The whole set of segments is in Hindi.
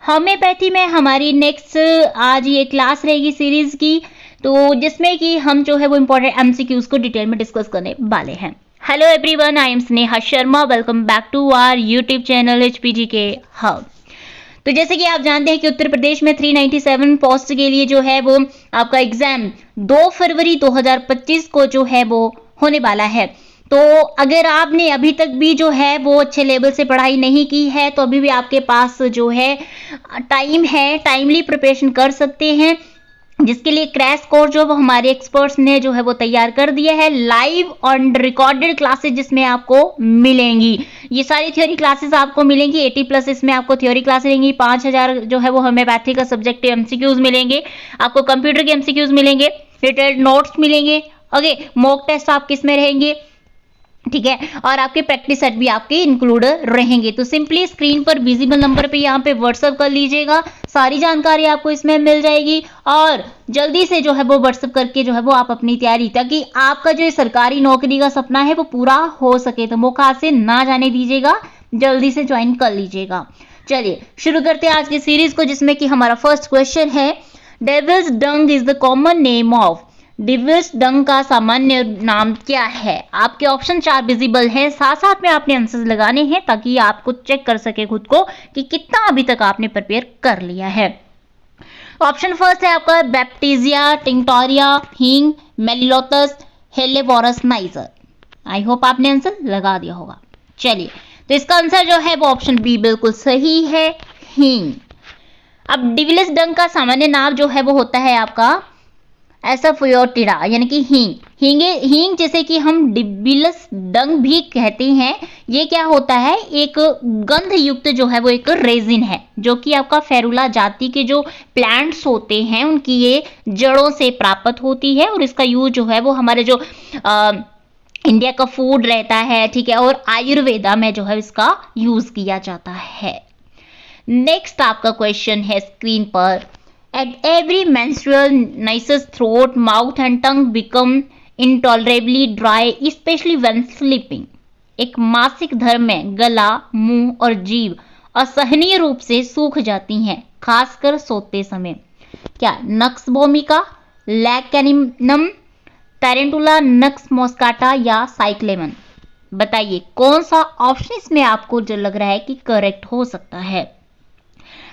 होम्योपैथी में हमारी नेक्स्ट आज ये क्लास रहेगी सीरीज की, तो जिसमें कि हम जो है वो इम्पोर्टेंट एमसीक्यूज को डिटेल में डिस्कस करने वाले हैं। Hello everyone, I am Sneha Sharma, welcome back to our YouTube channel HPG के हब। तो जैसे कि आप जानते हैं कि उत्तर प्रदेश में 397 पोस्ट के लिए जो है वो आपका एग्जाम 2 फरवरी 2025 को जो है वो होने वाला है। तो अगर आपने अभी तक भी जो है वो अच्छे लेवल से पढ़ाई नहीं की है तो अभी भी आपके पास जो है टाइम है, टाइमली प्रिपरेशन कर सकते हैं, जिसके लिए क्रैश कोर्स जो वो हमारे एक्सपर्ट्स ने जो है वो तैयार कर दिया है, लाइव और रिकॉर्डेड क्लासेस जिसमें आपको मिलेंगी। ये सारी थ्योरी क्लासेस आपको मिलेंगी, 80+ इसमें आपको थ्योरी क्लासेस मिलेंगी, 5000 जो है वो होम्योपैथी का सब्जेक्ट एमसीक्यूज मिलेंगे, आपको कंप्यूटर के एमसीक्यूज मिलेंगे, डिटेल्ड नोट्स मिलेंगे, ओके, मॉक टेस्ट आपके इसमें रहेंगे, ठीक है, और आपके प्रैक्टिस सेट भी आपके इंक्लूड रहेंगे। तो सिंपली स्क्रीन पर विजिबल नंबर पे यहाँ पे व्हाट्सएप कर लीजिएगा, सारी जानकारी आपको इसमें मिल जाएगी और जल्दी से जो है वो व्हाट्सएप करके जो है वो आप अपनी तैयारी, ताकि आपका जो सरकारी नौकरी का सपना है वो पूरा हो सके, तो मौका से ना जाने दीजिएगा, जल्दी से ज्वाइन कर लीजिएगा। चलिए शुरू करते हैं आज की सीरीज को, जिसमें कि हमारा फर्स्ट क्वेश्चन है, devil's dung is the common name of, devil's dung का सामान्य नाम क्या है? आपके ऑप्शन 4 विजिबल है, साथ साथ में आपने आंसर्स लगाने हैं ताकि आपको चेक कर सके खुद को कि कितना अभी तक आपने प्रिपेयर कर लिया है। ऑप्शन फर्स्ट है आपका बैप्टीजिया, टिंक्टोरिया, हींग, मेलिलोथस, हेलेवोरस नाइजर। आई होप आपने आंसर लगा दिया होगा। चलिए, तो इसका आंसर जो है वो ऑप्शन बी बिल्कुल सही है, हींग। अब डिविलिस डंग का सामान्य नाम जो है वो होता है आपका एसाफोटिडा, यानी कि हींग जैसे कि हम डिविलिस डंग भी कहते हैं। ये क्या होता है, एक गंध युक्त जो है वो एक रेजिन है, जो कि आपका फेरुला जाति के जो प्लांट्स होते हैं उनकी ये जड़ों से प्राप्त होती है, और इसका यूज जो है वो हमारे जो इंडिया का फूड रहता है, ठीक है, और आयुर्वेदा में जो है इसका यूज किया जाता है। नेक्स्ट आपका क्वेश्चन है स्क्रीन पर, At every menstrual, Nice's throat, mouth and tongue become intolerably dry, especially when sleeping. एक मासिक धर्म में गला, मुंह और जीभ असहनीय रूप से सूख जाती हैं, खासकर सोते समय। क्या नक्स भूमिका, लैकेनिनम, टैरेंटुला, नक्स मॉस्काटा या साइक्लेमन? बताइए कौन सा ऑप्शन इसमें आपको जो लग रहा है कि करेक्ट हो सकता है।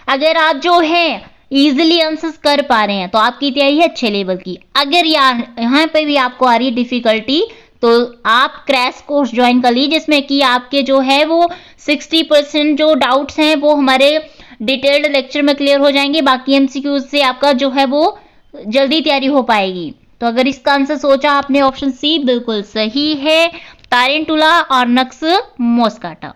अगर आप जो है इजिली आंसर्स कर पा रहे हैं तो आपकी तैयारी है अच्छे लेवल की। अगर यहाँ पे भी आपको आ रही है डिफिकल्टी, तो आप क्रैश कोर्स ज्वाइन कर लीजिए, जिसमें कि आपके जो है वो 60% जो डाउट्स हैं वो हमारे डिटेल्ड लेक्चर में क्लियर हो जाएंगे, बाकी एमसीक्यूज से आपका जो है वो जल्दी तैयारी हो पाएगी। तो अगर इसका आंसर सोचा आपने, ऑप्शन सी बिल्कुल सही है, टारेंटुला और नक्स मॉस्काटा।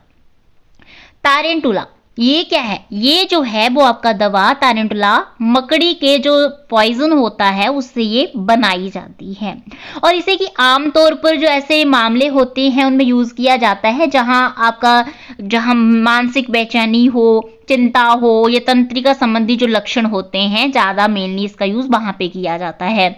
टारेंटुला ये क्या है, ये जो है वो आपका दवा टारेंटुला मकड़ी के जो पॉइजन होता है उससे ये बनाई जाती है, और इसे कि आमतौर पर जो ऐसे मामले होते हैं उनमें यूज किया जाता है जहां मानसिक बेचैनी हो, चिंता हो या तंत्रिका संबंधी जो लक्षण होते हैं, ज्यादा मेनली इसका यूज वहां पे किया जाता है।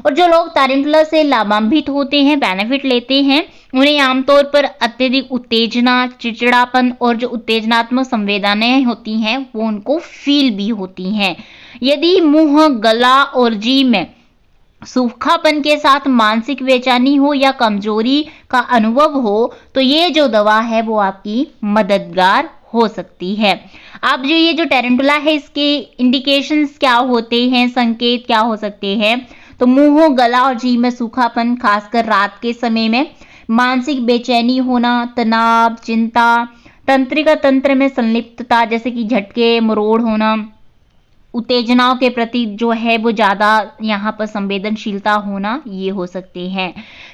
और जो लोग टारेंटुला से लाभान्वित होते हैं, बेनिफिट लेते हैं, उन्हें आमतौर पर अत्यधिक उत्तेजना, चिड़चिड़ापन और जो उत्तेजनात्मक संवेदनाएं होती हैं वो उनको फील भी होती हैं। यदि मुंह, गला और जीभ में सूखापन के साथ मानसिक बेचैनी हो या कमजोरी का अनुभव हो तो ये जो दवा है वो आपकी मददगार हो सकती है। अब जो ये जो टारेंटुला है इसके इंडिकेशंस क्या होते हैं, संकेत क्या हो सकते हैं, तो मुंह, गला और जीभ में सूखापन, खासकर रात के समय में, मानसिक बेचैनी होना, तनाव, चिंता, तंत्रिका तंत्र में संलिप्तता जैसे कि झटके, मरोड़ होना, उत्तेजनाओं के प्रति जो है वो ज्यादा यहाँ पर संवेदनशीलता होना, ये हो सकते हैं।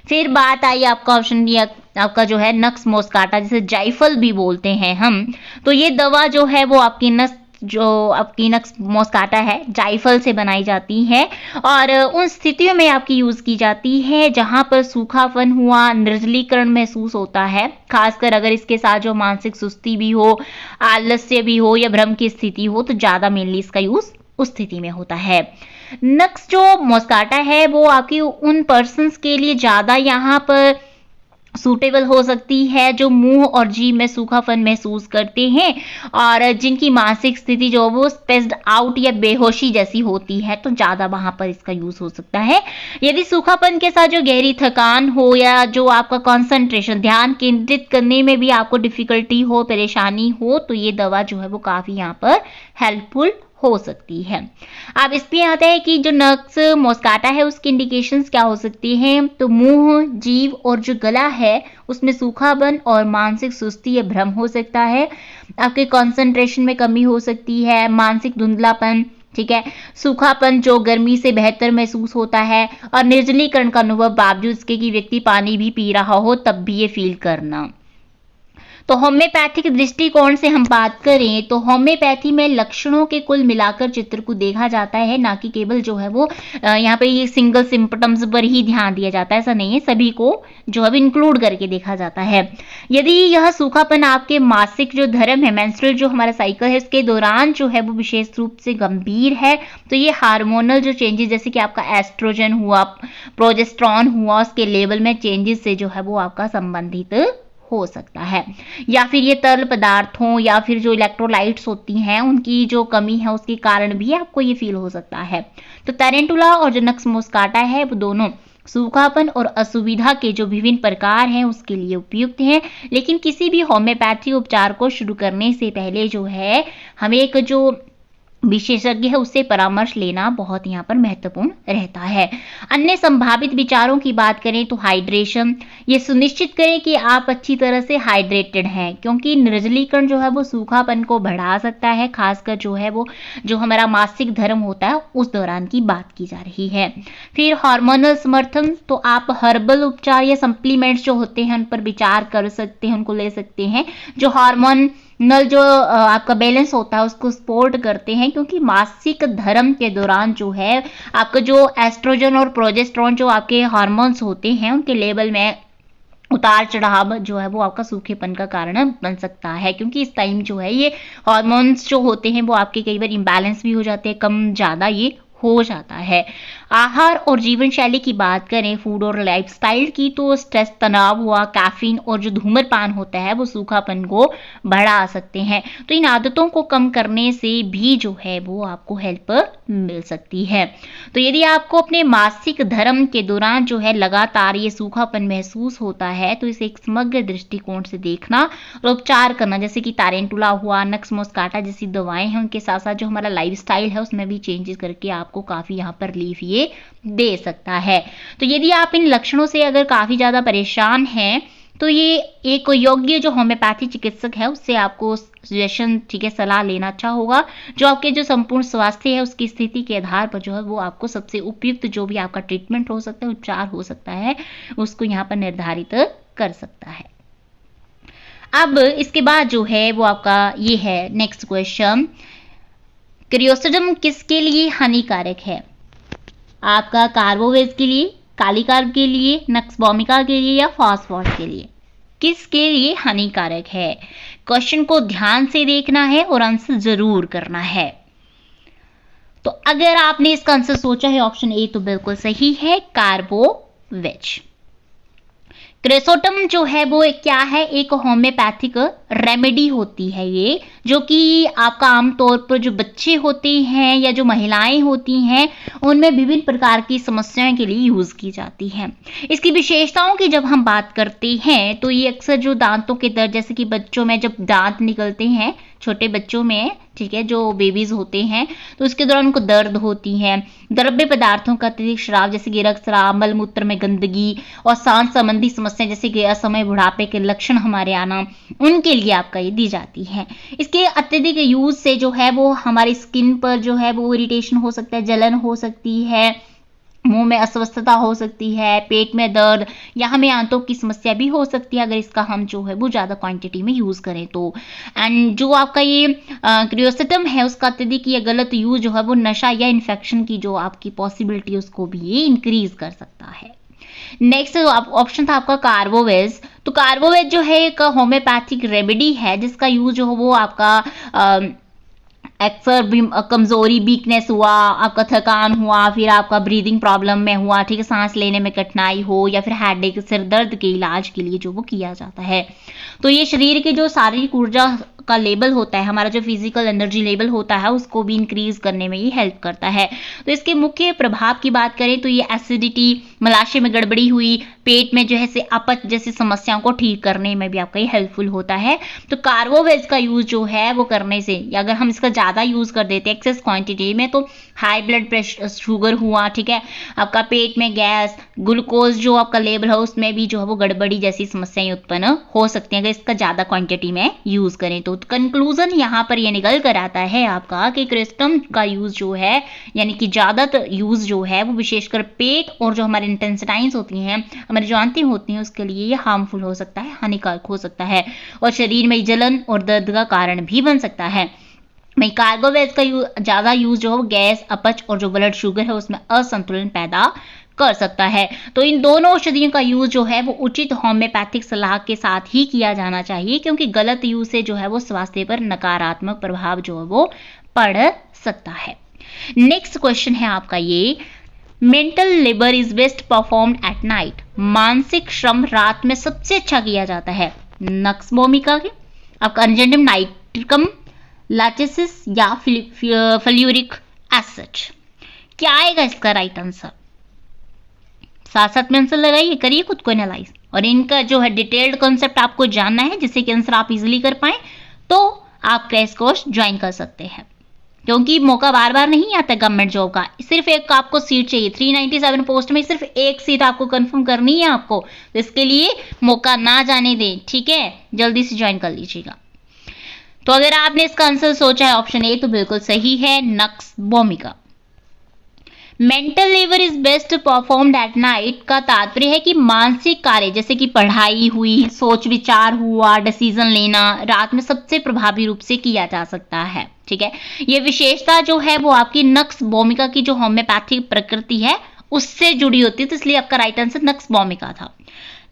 फिर बात आई आपका ऑप्शन दिया आपका जो है नक्स मॉस्काटा, जिसे जायफल भी बोलते हैं हम, तो ये दवा जो है वो आपकी नक्स मॉस्काटा है जायफल से बनाई जाती है, और उन स्थितियों में आपकी यूज की जाती है जहां पर सूखापन हुआ, निर्जलीकरण महसूस होता है, खासकर अगर इसके साथ जो मानसिक सुस्ती भी हो, आलस्य भी हो या भ्रम की स्थिति हो, तो ज्यादा मेनली इसका यूज उस स्थिति में होता है। नक्स जो मॉस्काटा है वो आपकी उन पर्सन्स के लिए ज्यादा यहाँ पर सूटेबल हो सकती है जो मुंह और जीभ में सूखापन महसूस करते हैं और जिनकी मानसिक स्थिति जो वो स्पेस्ड आउट या बेहोशी जैसी होती है, तो ज़्यादा वहां पर इसका यूज हो सकता है। यदि सूखापन के साथ जो गहरी थकान हो या जो आपका कंसंट्रेशन ध्यान केंद्रित करने में भी आपको डिफिकल्टी हो, परेशानी हो, तो ये दवा जो है वो काफी यहाँ पर हेल्पफुल हो सकती है। अब इसमें आता है कि जो नक्स मोस्काटा है उसकी इंडिकेशंस क्या हो सकती हैं, तो मुंह, जीभ और जो गला है उसमें सूखापन और मानसिक सुस्ती या भ्रम हो सकता है। आपके कंसंट्रेशन में कमी हो सकती है, मानसिक धुंधलापन, ठीक है, सूखापन जो गर्मी से बेहतर महसूस होता है और निर्जलीकरण का अनुभव बावजूद इसके कि व्यक्ति पानी भी पी रहा हो तब भी ये फील करना। तो होम्योपैथिक दृष्टिकोण से हम बात करें तो होम्योपैथी में लक्षणों के कुल मिलाकर चित्र को देखा जाता है, ना कि केवल जो है वो यहाँ पे ये सिंगल सिम्पटम्स पर ही ध्यान दिया जाता है, ऐसा नहीं है, सभी को जो है इंक्लूड करके देखा जाता है। यदि यह सूखापन आपके मासिक जो धर्म है, मेंस्ट्रुअल जो हमारा साइकिल है, इसके दौरान जो है वो विशेष रूप से गंभीर है, तो ये हार्मोनल जो चेंजेस जैसे कि आपका एस्ट्रोजन हुआ, प्रोजेस्टेरॉन हुआ, उसके लेवल में चेंजेस से जो है वो आपका संबंधित हो सकता है, या फिर ये तरल पदार्थों या फिर जो इलेक्ट्रोलाइट्स होती हैं उनकी जो कमी है उसके कारण भी आपको ये फील हो सकता है। तो टैरेंटुला और जो नक्स मोस्काटा है वो दोनों सूखापन और असुविधा के जो विभिन्न प्रकार हैं उसके लिए उपयुक्त हैं, लेकिन किसी भी होम्योपैथी उपचार को शुरू करने से पहले जो है हमें एक जो विशेषज्ञ है उससे परामर्श लेना बहुत यहाँ पर महत्वपूर्ण रहता है। अन्य संभावित विचारों की बात करें तो हाइड्रेशन, ये सुनिश्चित करें कि आप अच्छी तरह से हाइड्रेटेड हैं, क्योंकि निर्जलीकरण जो है वो सूखापन को बढ़ा सकता है, खासकर जो है वो जो हमारा मासिक धर्म होता है उस दौरान की बात की जा रही है। फिर हार्मोनल समर्थन, तो आप हर्बल उपचार या सप्लीमेंट्स जो होते हैं उन पर विचार कर सकते हैं, उनको ले सकते हैं जो हार्मोन नल जो आपका बैलेंस होता है उसको सपोर्ट करते हैं, क्योंकि मासिक धर्म के दौरान जो है आपका जो एस्ट्रोजन और प्रोजेस्टेरॉन जो आपके हार्मोन्स होते हैं उनके लेवल में उतार चढ़ाव जो है वो आपका सूखेपन का कारण बन सकता है, क्योंकि इस टाइम जो है ये हार्मोन्स जो होते हैं वो आपके कई बार इम्बैलेंस भी हो जाते हैं, कम ज़्यादा ये हो जाता है। आहार और जीवन शैली की बात करें, फूड और लाइफस्टाइल की, तो स्ट्रेस, तनाव हुआ, कैफीन और जो धूम्रपान होता है वो सूखापन को बढ़ा सकते हैं। तो इन आदतों को कम करने से भी जो है वो आपको हेल्प मिल सकती है। तो यदि आपको अपने मासिक धर्म के दौरान जो है लगातार ये सूखापन महसूस होता है तो इसे एक समग्र दृष्टिकोण से देखना और उपचार करना, जैसे कि टैरेंटुला हुआ, नक्स मोस्काटा जैसी दवाएं हैं, उनके साथ साथ जो हमारा लाइफस्टाइल है उसमें भी चेंजेस करके आपको काफी यहाँ पर रिलीफ ये दे सकता है। तो यदि आप इन लक्षणों से अगर काफी ज्यादा परेशान हैं तो ये एक योग्य जो होम्योपैथी चिकित्सक है उससे आपको सजेशन, ठीक है, सलाह लेना अच्छा होगा, जो आपके जो संपूर्ण स्वास्थ्य है उसकी स्थिति के आधार पर जो है वो आपको सबसे उपयुक्त जो भी आपका ट्रीटमेंट हो सकता है, उपचार हो सकता है, उसको यहाँ पर निर्धारित कर सकता है। अब इसके बाद जो है वो आपका ये है नेक्स्ट क्वेश्चन, क्रियोस्टिडम किसके लिए हानिकारक है? आपका कार्बोवेज के लिए, काली कार्ब के लिए, नक्स वोमिका के लिए या फॉस्फोरस के लिए? किसके लिए हानिकारक है? क्वेश्चन को ध्यान से देखना है और आंसर जरूर करना है। तो अगर आपने इसका आंसर सोचा है ऑप्शन ए तो बिल्कुल सही है, कार्बोवेज। क्रेसोटम जो है वो क्या है, एक होम्योपैथिक रेमेडी होती है ये, जो कि आपका आमतौर पर जो बच्चे होते हैं या जो महिलाएं होती हैं उनमें विभिन्न प्रकार की समस्याओं के लिए यूज की जाती है। इसकी विशेषताओं की जब हम बात करते हैं तो ये अक्सर जो दांतों के दर्द, जैसे कि बच्चों में जब दांत निकलते हैं, छोटे बच्चों में, ठीक है, जो बेबीज होते हैं तो उसके दौरान उनको दर्द होती है, द्रव्य पदार्थों का अत्यधिक स्राव जैसे कि रक्तस्राव, मल मूत्र में गंदगी और सांस संबंधी समस्या जैसे कि असमय बुढ़ापे के लक्षण हमारे आना, उनके लिए आपका ये दी जाती है। इसके अत्यधिक यूज से जो है वो हमारी स्किन पर जो है वो इरिटेशन हो सकता है, जलन हो सकती है, मुंह में अस्वस्थता हो सकती है, पेट में दर्द या हमें आंतों की समस्या भी हो सकती है अगर इसका हम जो है वो ज़्यादा क्वांटिटी में यूज़ करें तो। एंड जो आपका ये क्रियोस्टिडम है उसका अत्यधिक या गलत यूज जो है वो नशा या इन्फेक्शन की जो आपकी पॉसिबिलिटी उसको भी ये इंक्रीज कर सकता है। नेक्स्ट ऑप्शन था आपका कार्बोवेज। तो कार्बोवेज जो है एक होम्योपैथिक रेमेडी है जिसका यूज जो है वो आपका अक्सर कमजोरी, वीकनेस हुआ, आपका थकान हुआ, फिर आपका ब्रीदिंग प्रॉब्लम में हुआ, ठीक है, सांस लेने में कठिनाई हो, या फिर हेडेक, सिर दर्द के इलाज के लिए जो वो किया जाता है। तो ये शरीर की जो शारीरिक ऊर्जा का लेवल होता है, हमारा जो फिजिकल एनर्जी लेवल होता है, उसको भी इंक्रीज करने में ये हेल्प करता है। तो इसके मुख्य प्रभाव की बात करें तो ये एसिडिटी, मलाशय में गड़बड़ी हुई, पेट में जो है से अपच जैसी समस्याओं को ठीक करने में भी आपका ये हेल्पफुल होता है। तो कार्बोवेज का यूज जो है वो करने से, या अगर हम इसका ज्यादा यूज कर देते हैं एक्सेस क्वांटिटी में, तो हाई ब्लड प्रेशर, शुगर हुआ, ठीक है, आपका पेट में गैस, ग्लूकोज जो आपका लेवल है उसमें भी जो है वो गड़बड़ी जैसी समस्याएं उत्पन्न हो सकती हैं अगर इसका ज्यादा क्वांटिटी में यूज करें तो। कंक्लूजन यहाँ पर ये निकल कर आता है आपका कि क्रिस्टम का यूज जो है, यानी कि ज्यादातर यूज जो है वो विशेषकर पेट और जो हमारे इंटेस्टाइन्स होती हैं, हमारी जो आंतें होती हैं, उसके लिए ये हार्मफुल हो सकता है, हानिकारक हो सकता है, और शरीर में जलन और दर्द का कारण भी बन सकता है। में कार्बोवेज का ज्यादा यूज जो है गैस, अपच और जो ब्लड शुगर है उसमें असंतुलन पैदा कर सकता है। तो इन दोनों औषधियों का यूज जो है वो उचित होम्योपैथिक सलाह के साथ ही किया जाना चाहिए, क्योंकि गलत यूज से जो है वो स्वास्थ्य पर नकारात्मक प्रभाव जो है वो पड़ सकता है। नेक्स्ट क्वेश्चन है आपका ये, mental labour is best performed at night. मानसिक श्रम रात में सबसे अच्छा किया जाता है। नक्स भूमिका के आपका अर्जेंटम नाइट्रिकम, लाचेसिस या फ्लूरिक एसिड। क्या आएगा इसका राइट आंसर? साथ साथ में आंसर लगाइए, करिए खुद को एनालाइज, और इनका जो है डिटेल्ड कॉन्सेप्ट आपको जानना है जिससे कि आंसर आप इजीली कर पाए, तो आप क्रैश कोर्स ज्वाइन कर सकते हैं, क्योंकि मौका बार बार नहीं आता गवर्नमेंट जॉब का। सिर्फ एक आपको सीट चाहिए, 397 पोस्ट में सिर्फ एक सीट आपको कंफर्म करनी है आपको, तो इसके लिए मौका ना जाने दें, ठीक है, जल्दी से ज्वाइन कर लीजिएगा। तो अगर आपने इसका आंसर सोचा है ऑप्शन ए, तो बिल्कुल सही है, नक्स भूमिका। Mental labour is best performed at night का तात्पर्य है कि मानसिक कार्य जैसे कि पढ़ाई हुई, सोच विचार हुआ, डिसीजन लेना रात में सबसे प्रभावी रूप से किया जा सकता है, ठीक है। ये विशेषता जो है वो आपकी नक्स भूमिका की जो होम्योपैथिक प्रकृति है उससे जुड़ी होती है, तो इसलिए आपका राइट आंसर नक्स भूमिका था।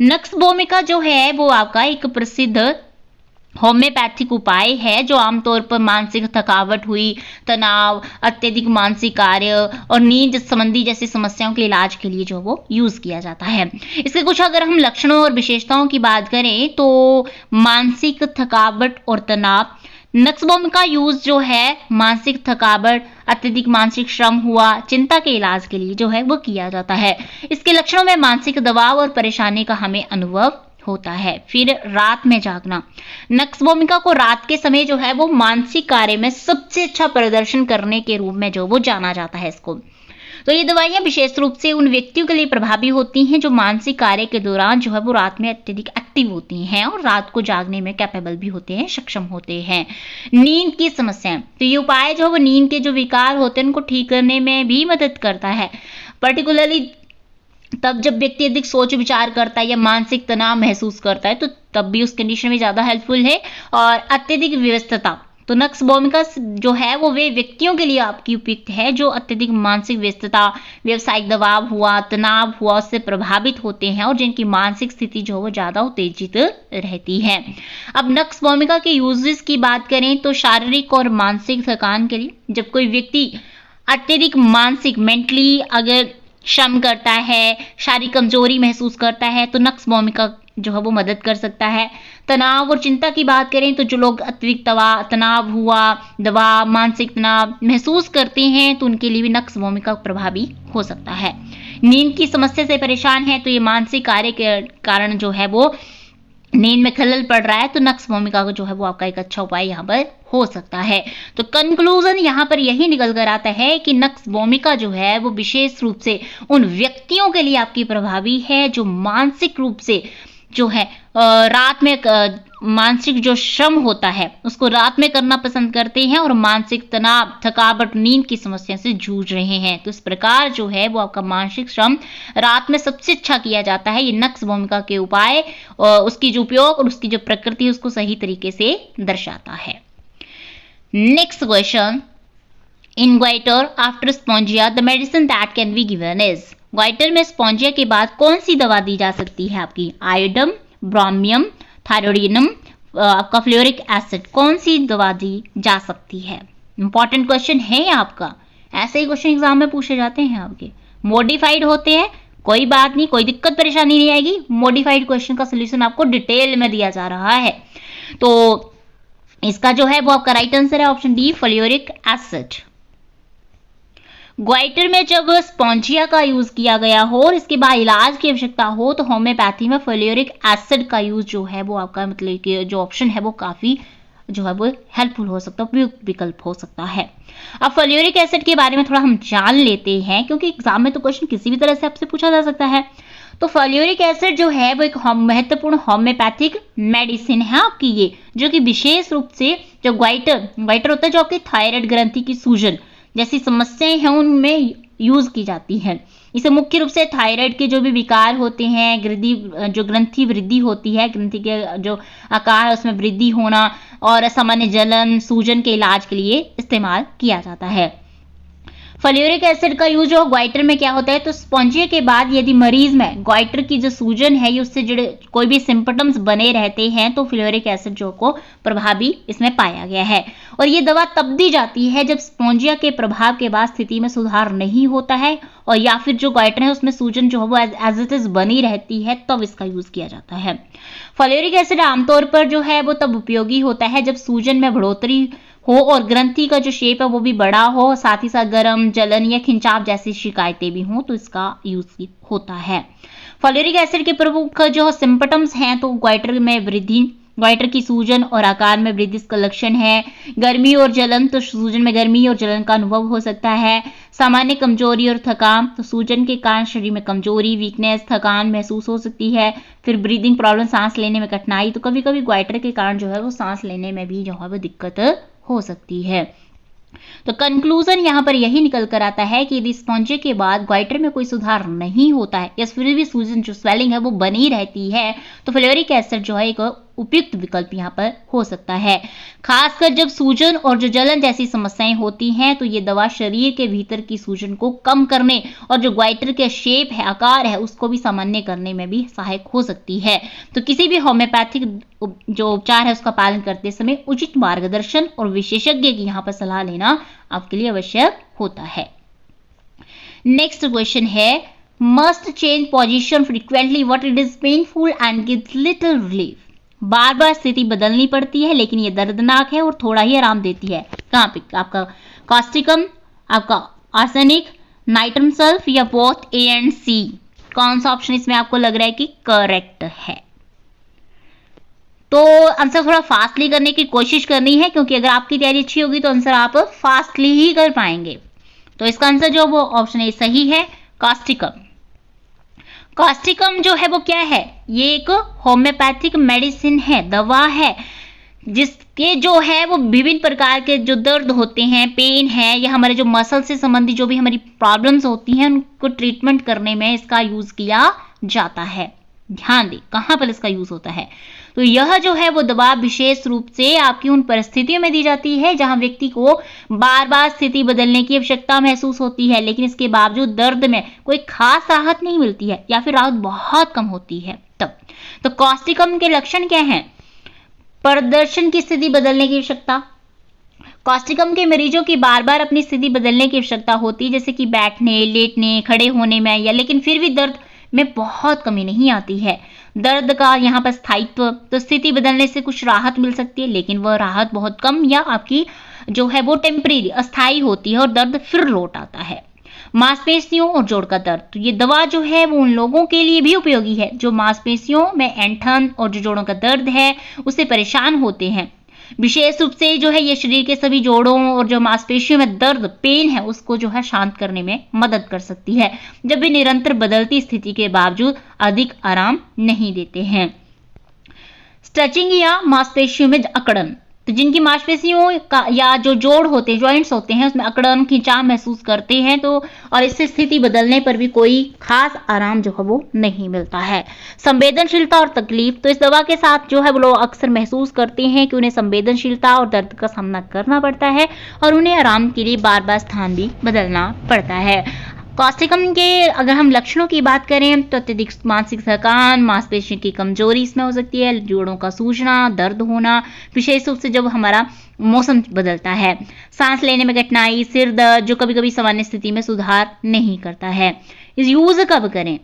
नक्स भूमिका जो है वो आपका एक प्रसिद्ध होम्योपैथिक उपाय है जो आमतौर पर मानसिक थकावट हुई, तनाव, अत्यधिक मानसिक कार्य और नींद संबंधी जैसी समस्याओं के इलाज के लिए जो वो यूज किया जाता है। इसके कुछ अगर हम लक्षणों और विशेषताओं की बात करें तो मानसिक थकावट और तनाव, नक्स भूमिका यूज जो है मानसिक थकावट, अत्यधिक मानसिक श्रम हुआ, चिंता के इलाज के लिए जो है वो किया जाता है। इसके लक्षणों में मानसिक दबाव और परेशानी का हमें अनुभव होता है। फिर रात में जागना, नक्स भूमिका को रात के समय जो है वो मानसिक कार्य में सबसे अच्छा प्रदर्शन करने के रूप में जो वो जाना जाता है इसको। तो ये दवाइयां विशेष रूप से उन व्यक्तियों के लिए प्रभावी होती हैं जो मानसिक कार्य के दौरान जो है वो रात में अत्यधिक एक्टिव होती हैं और रात को जागने में कैपेबल भी होते हैं, सक्षम होते हैं। नींद की समस्याएं, तो ये उपाय जो है वो नींद के जो विकार होते हैं उनको ठीक करने में भी मदद करता है, पर्टिकुलरली तब जब व्यक्ति अधिक सोच विचार करता है या मानसिक तनाव महसूस करता है तो तब भी उस कंडीशन में ज्यादा हेल्पफुल है। और अत्यधिक व्यस्तता, तो नक्स भूमिका जो है वो वे व्यक्तियों के लिए आपकी उपयुक्त है जो अत्यधिक मानसिक व्यस्तता, व्यवसायिक दबाव हुआ, तनाव हुआ उससे प्रभावित होते हैं और जिनकी मानसिक स्थिति जो वो ज्यादा उत्तेजित रहती है। अब नक्स भूमिका के यूजेस की बात करें तो शारीरिक और मानसिक थकान के लिए, जब कोई व्यक्ति अत्यधिक मानसिक मेंटली अगर श्रम करता है, शारीरिक कमजोरी महसूस करता है तो नक्स भूमिका जो है वो मदद कर सकता है। तनाव और चिंता की बात करें तो जो लोग अत्यधिक तनाव हुआ, दबाव, मानसिक तनाव महसूस करते हैं तो उनके लिए भी नक्स भूमिका प्रभावी हो सकता है। नींद की समस्या से परेशान है तो ये मानसिक कार्य के कारण जो है वो नींद में खलल पड़ रहा है तो नक्स भूमिका को जो है वो आपका एक अच्छा उपाय यहाँ पर हो सकता है। तो कंक्लूजन यहाँ पर यही निकल कर आता है कि नक्स भूमिका जो है वो विशेष रूप से उन व्यक्तियों के लिए आपकी प्रभावी है जो मानसिक रूप से जो है रात में मानसिक जो श्रम होता है उसको रात में करना पसंद करते हैं और मानसिक तनाव, थकावट, नींद की समस्या से जूझ रहे हैं। तो इस प्रकार जो है वो आपका मानसिक श्रम रात में सबसे अच्छा किया जाता है। ये नक्स भूमिका के उपाय और उसकी जो उपयोग और उसकी जो प्रकृति उसको सही तरीके से दर्शाता है। Next question, in goitre after Spongia the medicine that can be given is. Goitre में स्पॉन्जिया के बाद कौन सी दवा दी जा सकती है आपकी? आयोडम, ब्रोमियम, थायरोडिनम, आपका फ्लोरिक एसिड, कौन सी दवा दी जा सकती है? इंपॉर्टेंट क्वेश्चन है आपका, ऐसे ही क्वेश्चन एग्जाम में पूछे जाते हैं आपके। मॉडिफाइड होते हैं, कोई बात नहीं, कोई दिक्कत परेशानी नहीं आएगी। मॉडिफाइड क्वेश्चन का सोल्यूशन आपको डिटेल में दिया जा रहा है। तो इसका जो है वो आपका राइट आंसर है ऑप्शन डी, फेल्योरिक एसिड। ग्वाइटर में जब स्पॉन्जिया का यूज किया गया हो और इसके बाद इलाज की आवश्यकता हो तो होम्योपैथी में फेल्योरिक एसिड का यूज जो है वो आपका मतलब कि जो ऑप्शन है वो काफी जो है वो हेल्पफुल हो सकता है, उपयुक्त विकल्प हो सकता है। अब फेल्योरिक एसिड के बारे में थोड़ा हम जान लेते हैं, क्योंकि एग्जाम में तो क्वेश्चन किसी भी तरह से आपसे पूछा जा सकता है। तो फेल्योरिक एसिड जो है वो एक महत्वपूर्ण होम्योपैथिक मेडिसिन है आपकी ये, जो कि विशेष रूप से जो ग्वाइटर होता है जो आपकी थायराइड ग्रंथि की सूजन जैसी समस्याएं हैं उनमें यूज की जाती है। इसे मुख्य रूप से थायराइड के जो भी विकार होते हैं, जो ग्रंथि वृद्धि होती है, ग्रंथि के जो आकार है उसमें वृद्धि होना और सामान्य जलन सूजन के इलाज के लिए इस्तेमाल किया जाता है। फेल्योरिक एसिड का यूज हो ग्वाइटर में क्या होता है, तो स्पॉन्जिया के बाद यदि मरीज में ग्वाइटर की जो सूजन है उससे जुड़े कोई भी सिम्पटम्स बने रहते हैं तो फेल्योरिक एसिड जो को प्रभावी इसमें पाया गया है। और ये दवा तब दी जाती है जब स्पॉन्जिया के प्रभाव के बाद स्थिति में सुधार नहीं होता है और या फिर जो ग्वाइटर है उसमें सूजन जो है वो एज इट इज बनी रहती है, तब इसका यूज किया जाता है। फेल्योरिक एसिड आमतौर पर जो है वो तब उपयोगी होता है जब सूजन में बढ़ोतरी हो और ग्रंथि का जो शेप है वो भी बड़ा हो, साथ ही साथ गर्म जलन या खिंचाव जैसी शिकायतें भी हों तो इसका यूज होता है। फेल्योरिक एसिड के प्रमुख जो सिम्पटम्स हैं तो ग्वाइटर में वृद्धि, ग्वाइटर की सूजन और आकार में वृद्धि इसका लक्षण है। गर्मी और जलन, तो सूजन में गर्मी और जलन का अनुभव हो सकता है। सामान्य कमजोरी और थकान, तो सूजन के कारण शरीर में कमजोरी, वीकनेस, थकान महसूस हो सकती है। फिर ब्रीदिंग प्रॉब्लम, सांस लेने में कठिनाई, तो कभी कभी ग्वाइटर के कारण जो है वो सांस लेने में भी जो है वो दिक्कत हो सकती है। तो कंक्लूजन यहाँ पर यही निकल कर आता है कि यदि स्पॉन्जिया के बाद ग्वाइटर में कोई सुधार नहीं होता है या फिर भी सूजन जो स्वेलिंग है वो बनी रहती है तो फेल्योरिक एसिड जो है एक उपयुक्त विकल्प यहाँ पर हो सकता है। खासकर जब सूजन और जो जलन जैसी समस्याएं होती हैं तो ये दवा शरीर के भीतर की सूजन को कम करने और जो ग्वाइटर के शेप है, आकार है, उसको भी सामान्य करने में भी सहायक हो सकती है। तो किसी भी होम्योपैथिक जो उपचार है उसका पालन करते समय उचित मार्गदर्शन और विशेषज्ञ की यहाँ पर सलाह लेना आपके लिए आवश्यक होता है। नेक्स्ट क्वेश्चन है, must change position frequently what it is painful and gives little relief. बार बार स्थिति बदलनी पड़ती है लेकिन ये दर्दनाक है और थोड़ा ही आराम देती है। कहाँ पे? आपका कास्टिकम, आपका आर्सेनिक, नाइट्रम सल्फ या बोथ ए एंड सी। कौन सा ऑप्शन इसमें आपको लग रहा है कि करेक्ट है? तो आंसर थोड़ा फास्टली करने की कोशिश करनी है, क्योंकि अगर आपकी तैयारी अच्छी होगी तो आंसर आप फास्टली ही कर पाएंगे। तो इसका आंसर जो वो ऑप्शन ए सही है, कास्टिकम। कास्टिकम जो है वो क्या है? ये एक होम्योपैथिक मेडिसिन है, दवा है, जिसके जो है वो विभिन्न प्रकार के जो दर्द होते हैं, पेन है या हमारे जो मसल से संबंधित जो भी हमारी प्रॉब्लम्स होती हैं उनको ट्रीटमेंट करने में इसका यूज किया जाता है। ध्यान दें कहाँ पर इसका यूज होता है। तो यह जो है वो दवा विशेष रूप से आपकी उन परिस्थितियों में दी जाती है जहां व्यक्ति को बार बार स्थिति बदलने की आवश्यकता महसूस होती है लेकिन इसके बावजूद दर्द में कोई खास राहत नहीं मिलती है या फिर राहत बहुत कम होती है तब। तो कास्टिकम के लक्षण क्या हैं? प्रदर्शन की स्थिति बदलने की आवश्यकता। कास्टिकम के मरीजों की बार बार अपनी स्थिति बदलने की आवश्यकता होती है, जैसे कि बैठने, लेटने, खड़े होने में, या लेकिन फिर भी दर्द में बहुत कमी नहीं आती है। दर्द का यहाँ पर स्थायित्व, तो स्थिति बदलने से कुछ राहत मिल सकती है लेकिन वह राहत बहुत कम या आपकी जो है वो टेम्परेरी, अस्थायी होती है और दर्द फिर लौट आता है। मांसपेशियों और जोड़ का दर्द, तो ये दवा जो है वो उन लोगों के लिए भी उपयोगी है जो मांसपेशियों में ऐंठन और जो जोड़ों का दर्द है उससे परेशान होते हैं। विशेष रूप से जो है ये शरीर के सभी जोड़ों और जो मांसपेशियों में दर्द, पेन है, उसको जो है शांत करने में मदद कर सकती है जब भी निरंतर बदलती स्थिति के बावजूद अधिक आराम नहीं देते हैं। स्ट्रेचिंग या मांसपेशियों में अकड़न, तो जिनकी मांसपेशियों का या जो जोड़ होते हैं, जॉइंट्स होते हैं, उसमें अकड़न, खिंचाव महसूस करते हैं तो और इससे स्थिति बदलने पर भी कोई खास आराम जो है वो नहीं मिलता है। संवेदनशीलता और तकलीफ, तो इस दवा के साथ जो है वो लोग अक्सर महसूस करते हैं कि उन्हें संवेदनशीलता और दर्द का सामना करना पड़ता है और उन्हें आराम के लिए बार बार स्थान भी बदलना पड़ता है। कॉस्टिकम के अगर हम लक्षणों की बात करें तो अत्यधिक मानसिक थकान, मांसपेशियों की कमजोरी इसमें हो सकती है, जोड़ों का सूजना, दर्द होना, विशेष रूप से जब हमारा मौसम बदलता है, सांस लेने में कठिनाई, सिर दर्द जो कभी कभी सामान्य स्थिति में सुधार नहीं करता है। इस यूज कब करें?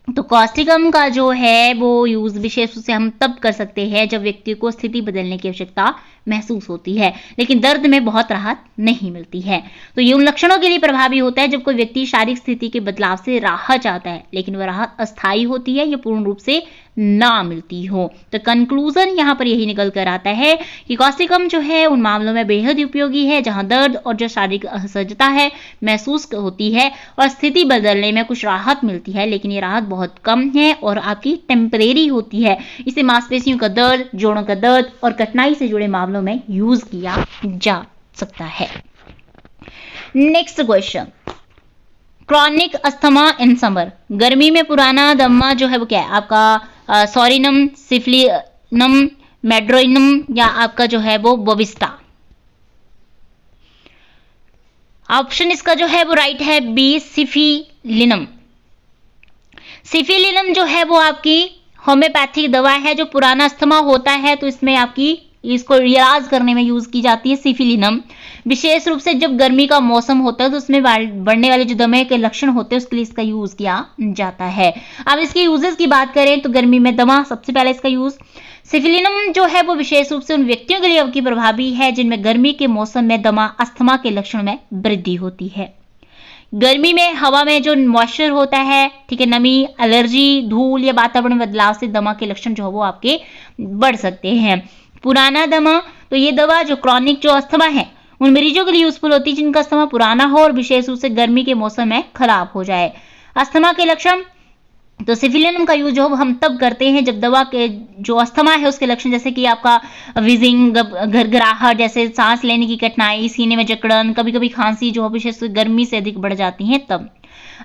तो कॉस्टिकम का जो है वो यूज विशेष रूप से हम तब कर सकते हैं जब व्यक्ति को स्थिति बदलने की आवश्यकता महसूस होती है, लेकिन दर्द में बहुत राहत नहीं मिलती है। तो ये उन लक्षणों के लिए प्रभावी होता है जब कोई व्यक्ति शारीरिक स्थिति के बदलाव से राहत चाहता है, लेकिन वह राहत अस्थायी होती है या पूर्ण रूप से ना मिलती हो। तो कंक्लूजन यहाँ पर यही निकल कर आता है कि कॉस्टिकम जो है उन मामलों में बेहद उपयोगी है जहां दर्द और जो शारीरिक असहजता है महसूस होती है और स्थिति बदलने में कुछ राहत मिलती है, लेकिन ये राहत बहुत कम है और आपकी टेम्परेरी होती है। इसे मांसपेशियों का दर्द, जोड़ों का दर्द और कठिनाई से जुड़े मामलों में यूज किया जा सकता है। Next question, chronic asthma in summer, गर्मी में पुराना दमा जो है वो क्या है आपका? सॉरिनम, सिफिलिनम, मेड्रोइनम या आपका जो है वो बोविस्टा। ऑप्शन इसका जो है वो राइट है बी, सिफिलिनम। सिफिलिनम जो है वो आपकी होम्योपैथिक दवा है जो पुराना अस्थमा होता है तो इसमें आपकी इसको इलाज करने में यूज की जाती है सिफिलिनम। विशेष रूप से जब गर्मी का मौसम होता है तो उसमें बढ़ने वाले जो दमे के लक्षण होते हैं उसके लिए इसका यूज किया जाता है। अब इसके यूजेस की बात करें तो गर्मी में दमा सबसे पहले इसका यूज। सिफिलिनम जो है वो विशेष रूप से उन व्यक्तियों के लिए आपकी प्रभावी है जिनमें गर्मी के मौसम में दमा अस्थमा के लक्षण में वृद्धि होती है। गर्मी में हवा में जो मॉइस्चर होता है, ठीक है, नमी, एलर्जी, धूल या वातावरण बदलाव से दमा के लक्षण जो है वो आपके बढ़ सकते हैं। पुराना दमा, तो ये दवा जो क्रॉनिक जो अस्थमा है उन मरीजों के लिए यूजफुल होती है जिनका अस्थमा पुराना हो और विशेष रूप से गर्मी के मौसम में खराब हो जाए। अस्थमा के लक्षण, तो सिफिलिनम का यूज जो हम तब करते हैं जब दवा के जो अस्थमा है उसके लक्षण जैसे कि आपका विजिंग, घरघराहट, जैसे सांस लेने की कठिनाई, सीने में जकड़न, कभी कभी खांसी जो विशेष गर्मी से अधिक बढ़ जाती है तब।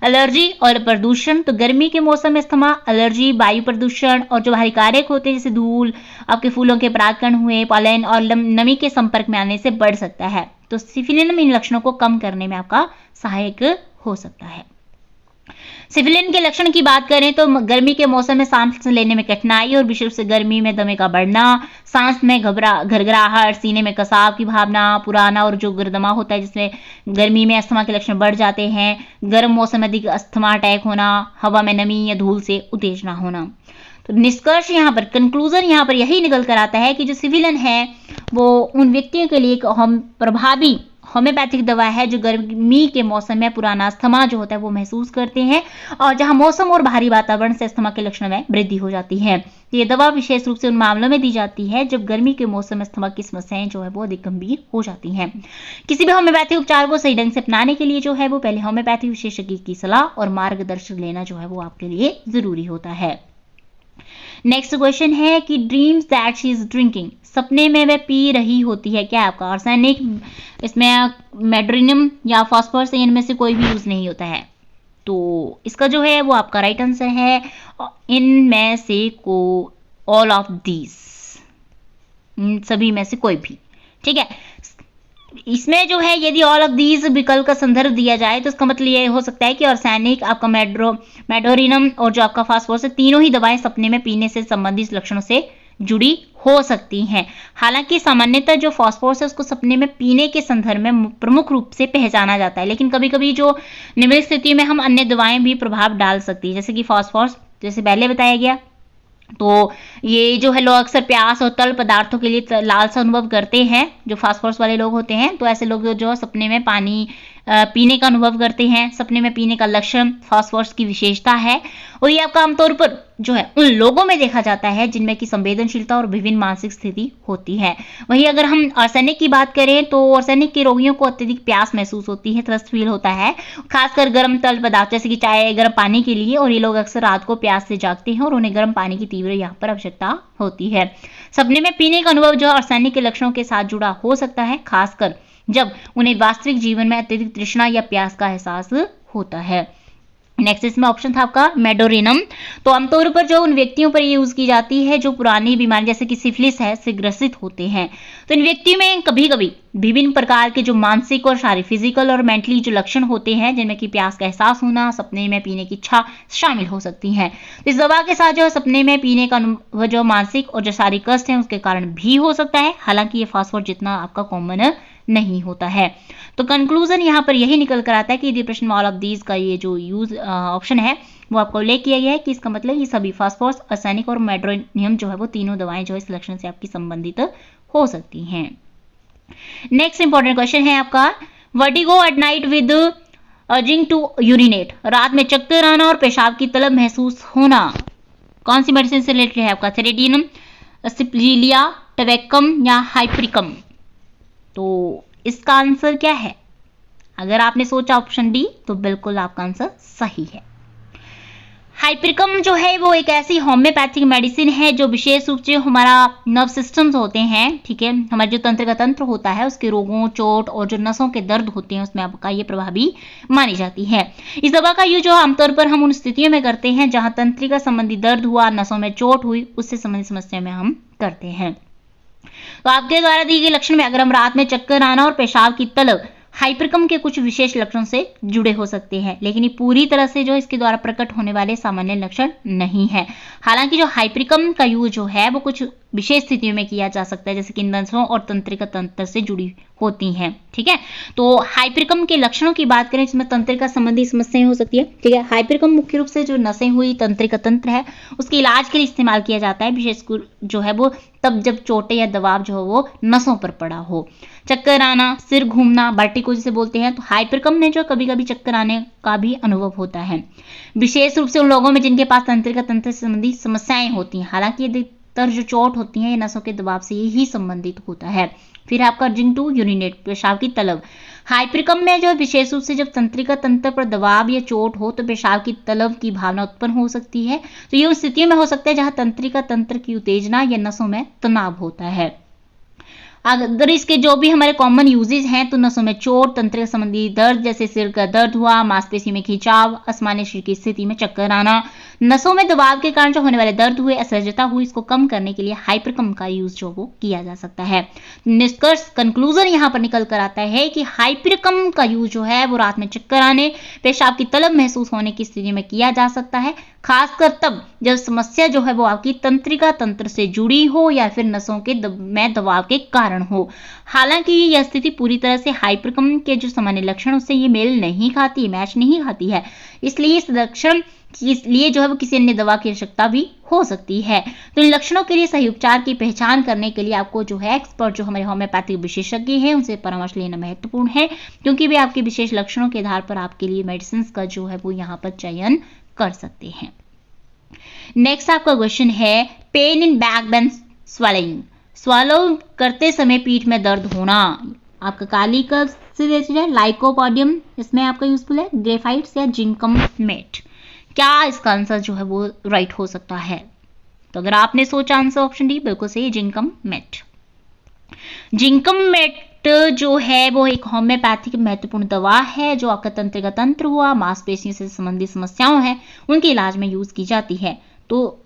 एलर्जी और प्रदूषण, तो गर्मी के मौसम में अस्थमा, एलर्जी, वायु प्रदूषण और जो हानिकारक होते हैं जैसे धूल, आपके फूलों के परागकण हुए, पॉलन और नमी के संपर्क में आने से बढ़ सकता है। तो सिफिलिनम इन लक्षणों को कम करने में आपका सहायक हो सकता है। सिफिलिन के लक्षण की बात करें तो गर्मी के मौसम में सांस लेने में कठिनाई और विशेष रूप से गर्मी में दमे का बढ़ना, सांस में घरघराहट, सीने में कसाव की भावना, पुराना और जो गर्दमा होता है जिसमें गर्मी में अस्थमा के लक्षण बढ़ जाते हैं, गर्म मौसम में अधिक अस्थमा अटैक होना, हवा में नमी या धूल से उत्तेजना होना। तो निष्कर्ष यहाँ पर, कंक्लूजन यहाँ पर यही निकल कर आता है कि जो सिफिलिन है वो उन व्यक्तियों के लिए हम प्रभावी होम्योपैथिक दवा है जो गर्मी के मौसम में पुराना अस्थमा जो होता है वो महसूस करते हैं और जहां मौसम और बाहरी वातावरण से अस्थमा के लक्षणों में वृद्धि हो जाती है। ये दवा विशेष रूप से उन मामलों में दी जाती है जब गर्मी के मौसम में अस्थमा की समस्याएं जो है वो अधिक गंभीर हो जाती हैं। किसी भी होम्योपैथिक उपचार को सही ढंग से अपनाने के लिए जो है वो पहले होम्योपैथिक विशेषज्ञ की सलाह और मार्गदर्शन लेना जो है वो आपके लिए जरूरी होता है। नेक्स्ट क्वेश्चन है कि dreams that she is drinking, सपने में वह पी रही होती है क्या आपका? आर्सेनिक, इसमें मेड्रोनियम या फास्फोरस, इनमें से कोई भी यूज नहीं होता है। तो इसका जो है वो आपका राइट आंसर है इनमें से को ऑल ऑफ दीज, सभी में से कोई भी, ठीक है। इसमें जो है यदि ऑल ऑफ दीज विकल्प का संदर्भ दिया जाए तो इसका मतलब ये हो सकता है कि आर्सेनिक, आपका मेड्रोनियम और जो आपका फास्फोरस, तीनों ही दवाएं सपने में पीने से संबंधित लक्षणों से जुड़ी हो सकती हैं। हालांकि सामान्यतः जो फास्फोरस है उसको सपने में पीने के संदर्भ में प्रमुख रूप से पहचाना जाता है, लेकिन कभी कभी जो निम्नलिखित स्थिति में हम अन्य दवाएं भी प्रभाव डाल सकती है, जैसे कि फास्फोरस, जैसे पहले बताया गया। तो ये जो है लोग अक्सर प्यास और तल पदार्थों के लिए लालसा अनुभव करते हैं, जो फास्फोरस वाले लोग होते हैं। तो ऐसे लोग जो सपने में पानी पीने का अनुभव करते हैं, सपने में पीने का लक्षण फास्फोरस की विशेषता है और ये आपका आमतौर पर जो है उन लोगों में देखा जाता है जिनमें की संवेदनशीलता और विभिन्न मानसिक स्थिति होती है। वहीं अगर हम आर्सेनिक की बात करें तो आर्सेनिक के रोगियों को अत्यधिक प्यास महसूस होती है, थर्स्ट फील होता है, खासकर गर्म तल पदार्थ जैसे कि चाय, गर्म पानी के लिए, और ये लोग अक्सर रात को प्यास से जागते हैं और उन्हें गर्म पानी की तीव्र यहाँ पर आवश्यकता होती है। सपने में पीने का अनुभव जो आर्सेनिक के लक्षणों के साथ जुड़ा हो सकता है, खासकर जब उन्हें वास्तविक जीवन में अत्यधिक तृष्णा या प्यास का एहसास होता है। नेक्स्ट इसमें ऑप्शन था आपका मेडोरिनम। तो आमतौर पर जो उन व्यक्तियों पर ये यूज की जाती है जो पुरानी बीमारी जैसे कि सिफिलिस है से ग्रसित होते हैं। तो इन व्यक्तियों में कभी कभी विभिन्न प्रकार के जो मानसिक और शारीरिक फिजिकल और मेंटली जो लक्षण होते हैं जिनमें कि प्यास का एहसास होना, सपने में पीने की इच्छा शामिल हो सकती है। इस दवा के साथ जो सपने में पीने का अनुभव जो मानसिक और जो शारीरिक कष्ट है उसके कारण भी हो सकता है, हालांकि ये फास्ट जितना आपका कॉमन नहीं होता है। तो कंक्लूजन यहाँ पर यही निकल कर आता है कि डिप्रेशन ऑल ऑफ दीज का ये जो यूज ऑप्शन है वो आपको उल्लेख किया गया है कि इसका मतलब ये सभी फास्फोरस, आर्सेनिक और मेड्रोनियम जो है वो तीनों दवाएं जो इस लक्षण से आपकी संबंधित हो सकती हैं। नेक्स्ट इंपॉर्टेंट क्वेश्चन है आपका vertigo at night with urging to urinate, रात में चक्कर आना और पेशाब की तलब महसूस होना कौन सी मेडिसिन से रिलेटेड है आपका? थेरेडिनम, सिप्लिलिया, टवेकम या हाइपरिकम? तो इसका आंसर क्या है? अगर आपने सोचा ऑप्शन डी तो बिल्कुल आपका आंसर सही है। हाइपरिकम जो है वो एक ऐसी होम्योपैथिक मेडिसिन है जो विशेष रूप से हमारा नर्व सिस्टम्स होते हैं, ठीक है, हमारा जो तंत्र का तंत्र होता है उसके रोगों, चोट और जो नसों के दर्द होते हैं उसमें आपका ये प्रभावी मानी जाती है। इस दवा का यूज जो आमतौर पर हम उन स्थितियों में करते हैं जहां तंत्रिका संबंधी दर्द हुआ, नसों में चोट हुई, उससे संबंधित समस्या में हम करते हैं। तो आपके द्वारा दिए गए लक्षण में अगर हम रात में चक्कर आना और पेशाब की तलब हाइपरिकम के कुछ विशेष लक्षणों से जुड़े हो सकते हैं, लेकिन ये पूरी तरह से जो इसके द्वारा प्रकट होने वाले सामान्य लक्षण नहीं है। हालांकि जो हाइपरिकम का यूज जो है वो कुछ विशेष स्थितियों में किया जा सकता है जैसे कि नसों और तंत्रिका तंत्र से जुड़ी होती हैं, ठीक है। तो हाइपरिकम के लक्षणों की बात करें जिसमें तंत्रिका संबंधी समस्याएं हो सकती है, ठीक है। हाइपरिकम मुख्य रूप से जो नसें हुई तंत्रिका तंत्र है उसके इलाज के लिए इस्तेमाल किया जाता है, विशेषकर जो है वो तब जब चोटें या दबाव जो है वो नसों पर पड़ा हो। चक्कर आना, सिर घूमना, वर्टिगो जिसे बोलते हैं, तो हाइपरिकम में जो कभी कभी चक्कर आने का भी अनुभव होता है, विशेष रूप से उन लोगों में जिनके पास तंत्रिका तंत्र से संबंधी समस्याएं होती हैं। हालांकि अधिकतर जो चोट होती है ये नसों के दबाव से ही संबंधित होता है। फिर आपका अर्जिंग टू यूरिनेट, पेशाब की तलब। हाइपरिकम में जो विशेष रूप से जब तंत्रिका तंत्र पर दबाव या चोट हो तो पेशाब की तलब की भावना उत्पन्न हो सकती है। तो ये उन स्थितियों में हो सकता है जहां तंत्रिका तंत्र की उत्तेजना या नसों में तनाव होता है। अगर इसके जो भी हमारे कॉमन यूजेज हैं तो नसों में चोट, तंत्रिका संबंधी दर्द जैसे सिर का दर्द हुआ, मांसपेशी में खिंचाव, असामान्य शरीर की स्थिति में चक्कर आना, नसों में दबाव के कारण जो होने वाले दर्द हुए, असहजता हुई, इसको कम करने के लिए हाइपरिकम का यूज जो वो किया जा सकता है। निष्कर्ष कंक्लूजन यहाँ पर निकल कर आता है कि हाइपरिकम का यूज जो है वो रात में चक्कर आने, पेशाब की तलब महसूस होने की स्थिति में किया जा सकता है, खासकर तब जब समस्या जो है वो आपकी तंत्रिका तंत्र से जुड़ी हो या फिर नसों के में दबाव के कारण हो। हालांकि यह स्थिति पूरी तरह से हाइपरिकम के जो सामान्य लक्षणों से ये मेल नहीं खाती, मैच नहीं खाती है, इसलिए इस लक्षण इसलिए जो है वो किसी अन्य दवा की आवश्यकता भी हो सकती है। तो इन लक्षणों के लिए सही उपचार की पहचान करने के लिए आपको जो है एक्सपर्ट जो हमारे होम्योपैथिक विशेषज्ञ हैं उनसे परामर्श लेना महत्वपूर्ण है, क्योंकि वे आपके विशेष लक्षणों के आधार पर आपके लिए मेडिसिन का जो है वो यहाँ पर चयन कर सकते हैं। नेक्स्ट आपका क्वेश्चन है pain in backbone swelling, swallow करते समय पीठ में दर्द होना। आपका काली का लाइकोपोडियम इसमें आपका यूजफुल है, ग्रेफाइट्स या जिंकम मेट। क्या इसका आंसर जो है वो राइट हो सकता है? तो अगर आपने सोचा आंसर ऑप्शन डी बिल्कुल सही, जिंकम मेट। जिंकम मेट जो है वो एक होम्योपैथिक महत्वपूर्ण दवा है जो आपका तंत्रिका तंत्र हुआ, मांसपेशियों से संबंधित समस्याओं हैं उनके इलाज में यूज की जाती है। तो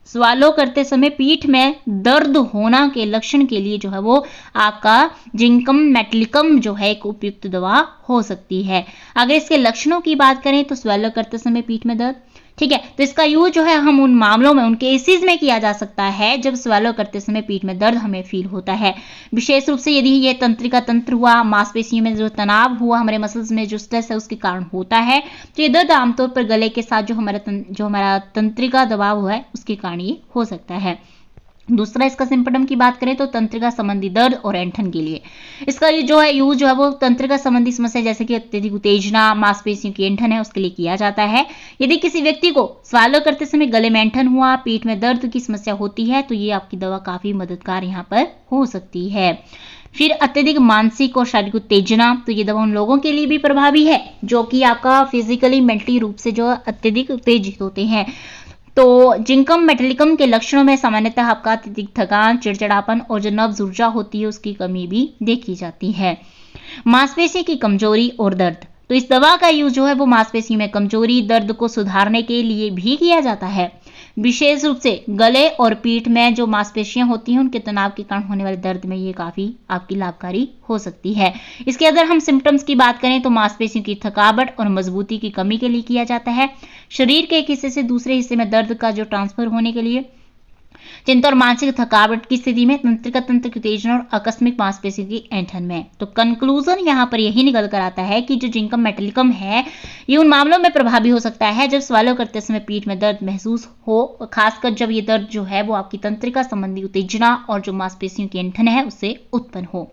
स्वालो करते समय पीठ में दर्द होना के लक्षण के लिए जो है वो आपका जिंकम मेटलिकम जो है एक उपयुक्त दवा हो सकती है। अगर इसके लक्षणों की बात करें तो स्वालो करते समय पीठ में दर्द, ठीक है, तो इसका यूज जो है हम उन मामलों में, उन केसेस में किया जा सकता है जब स्वालो करते समय पीठ में दर्द हमें फील होता है, विशेष रूप से यदि ये तंत्रिका तंत्र हुआ, मांसपेशियों में जो तनाव हुआ, हमारे मसल्स में जो स्ट्रेस है उसके कारण होता है। तो ये दर्द आमतौर पर गले के साथ जो हमारा तंत्रिका दबाव है उसके कारण ये हो सकता है। दूसरा इसका सिम्पटम की बात करें तो तंत्रिका संबंधी दर्द और ऐंठन के लिए इसका जो है यूज जो है वो तंत्रिका संबंधी समस्या जैसे कि अत्यधिक उत्तेजना, मांसपेशियों की ऐंठन है उसके लिए किया जाता है। यदि किसी व्यक्ति को स्वालो करते समय गले में ऐंठन हुआ, पीठ में दर्द की समस्या होती है तो ये आपकी दवा काफी मददगार यहाँ पर हो सकती है। फिर अत्यधिक मानसिक और शारीरिक उत्तेजना, तो ये दवा उन लोगों के लिए भी प्रभावी है जो कि आपका फिजिकली मेंटली रूप से जो अत्यधिक उत्तेजित होते हैं। तो जिंकम मेटलिकम के लक्षणों में सामान्यतः आपका अत्यधिक थकान, चिड़चिड़ापन और जो नब्ज ऊर्जा होती है उसकी कमी भी देखी जाती है। मांसपेशी की कमजोरी और दर्द, तो इस दवा का यूज जो है वो मांसपेशियों में कमजोरी, दर्द को सुधारने के लिए भी किया जाता है। विशेष रूप से गले और पीठ में जो मांसपेशियां होती हैं उनके तनाव के कारण होने वाले दर्द में ये काफी आपकी लाभकारी हो सकती है। इसके अगर हम सिम्टम्स की बात करें तो मांसपेशियों की थकावट और मजबूती की कमी के लिए किया जाता है। शरीर के एक हिस्से से दूसरे हिस्से में दर्द का जो ट्रांसफर होने के लिए, चिंता और मानसिक थकावट की स्थिति में, तंत्रिका तंत्र की उत्तेजना और आकस्मिक मांसपेशियों की ऐंठन में। तो कंक्लूजन यहाँ पर यही निकल कर आता है कि जो जिंकम मेटालिकम है ये उन मामलों में प्रभावी हो सकता है जब स्वालो करते समय पीठ में दर्द महसूस हो, खासकर जब ये दर्द जो है वो आपकी तंत्रिका संबंधी उत्तेजना और जो मांसपेशियों की ऐंठन है उससे उत्पन्न हो।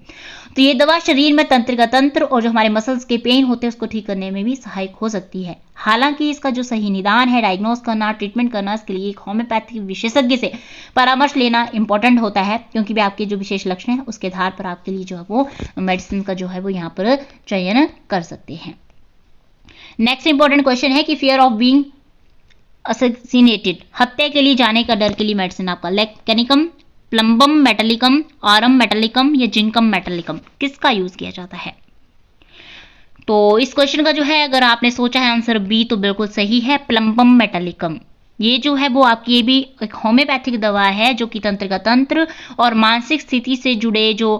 तो ये दवा शरीर में तंत्रिका तंत्र और जो हमारे मसल्स के पेन होते हैं उसको ठीक करने में भी सहायक हो सकती है। हालांकि इसका जो सही निदान है, डायग्नोस करना, ट्रीटमेंट करना, इसके लिए एक होम्योपैथिक विशेषज्ञ से परामर्श लेना इंपॉर्टेंट होता है, क्योंकि भी आपके जो विशेष लक्षण है उसके आधार पर आपके लिए जो है वो मेडिसिन का जो है वो यहाँ पर चयन कर सकते हैं। नेक्स्ट इंपॉर्टेंट क्वेश्चन है कि फियर ऑफ बीइंग असैसिनेटेड, हत्या के लिए जाने का डर के लिए मेडिसिन आपका लेक्टेनिकम, प्लम्बम मेटालिकम, ऑरम मेटालिकम या जिंकम मेटालिकम, किसका यूज किया जाता है? तो इस क्वेश्चन का जो है अगर आपने सोचा है आंसर बी तो बिल्कुल सही है, प्लम्बम मेटालिकम। ये जो है वो आपकी ये भी एक होम्योपैथिक दवा है जो कि तंत्रिका तंत्र और मानसिक स्थिति से जुड़े जो